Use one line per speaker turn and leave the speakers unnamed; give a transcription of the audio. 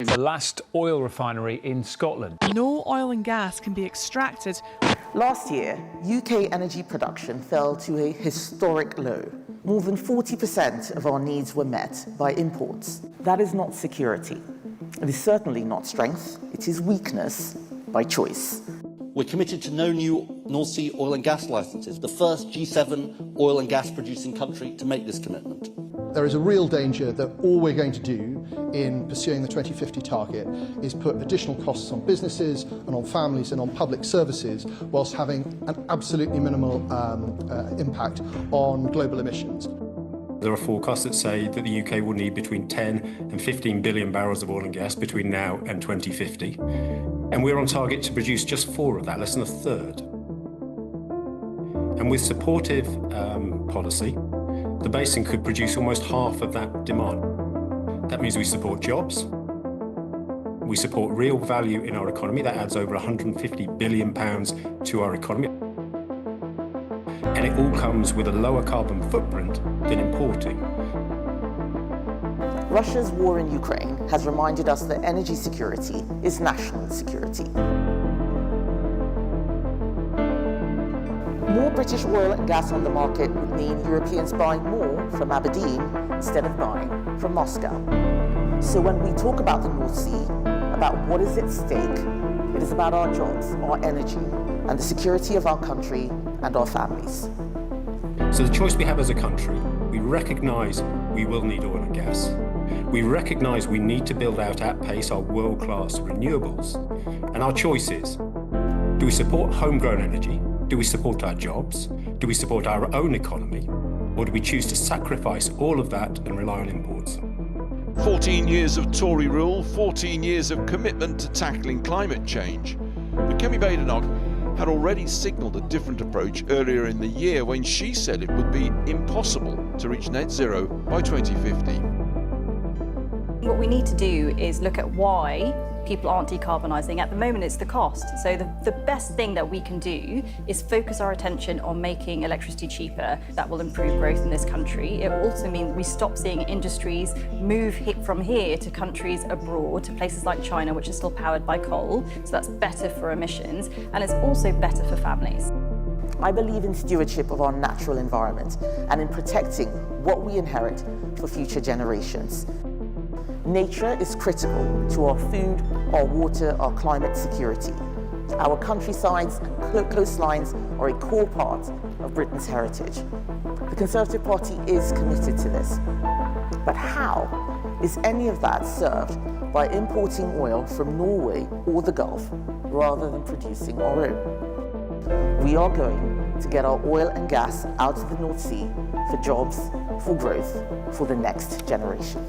the last oil refinery in Scotland.
No oil and gas can be extracted.
Last year, UK energy production fell to a historic low. More than 40% of our needs were met by imports. That is not security. It is certainly not strength. It is weakness by choice.
We're committed to no new North Sea oil and gas licences, the first G7 oil and gas producing country to make this commitment.
There is a real danger that all we're going to do in pursuing the 2050 target is put additional costs on businesses and on families and on public services, whilst having an absolutely minimal impact on global emissions.
There are forecasts that say that the UK will need between 10 and 15 billion barrels of oil and gas between now and 2050. And we're on target to produce just 4 of that, less than a third. And with supportive policy, the basin could produce almost half of that demand. That means we support jobs, we support real value in our economy. That adds over £150 billion to our economy. And it all comes with a lower carbon footprint than importing.
Russia's war in Ukraine has reminded us that energy security is national security. More British oil and gas on the market would mean Europeans buying more from Aberdeen instead of buying from Moscow. So when we talk about the North Sea, about what is at stake, it is about our jobs, our energy, and the security of our country and our families.
So the choice we have as a country, we recognise we will need oil and gas. We recognise we need to build out at pace our world-class renewables. And our choice is, do we support homegrown energy? Do we support our jobs? Do we support our own economy? Or do we choose to sacrifice all of that and rely on imports?
14 years of Tory rule, 14 years of commitment to tackling climate change. But Kemi Badenoch had already signalled a different approach earlier in the year when she said it would be impossible to reach net zero by 2050.
What we need to do is look at why people aren't decarbonising. At the moment, it's the cost. So the best thing that we can do is focus our attention on making electricity cheaper. That will improve growth in this country. It will also mean we stop seeing industries move from here to countries abroad, to places like China, which is still powered by coal. So that's better for emissions, and it's also better for families.
I believe in stewardship of our natural environment and in protecting what we inherit for future generations. Nature is critical to our food, our water, our climate security. Our countrysides and coastlines are a core part of Britain's heritage. The Conservative Party is committed to this. But how is any of that served by importing oil from Norway or the Gulf rather than producing our own? We are going to get our oil and gas out of the North Sea for jobs, for growth, for the next generation.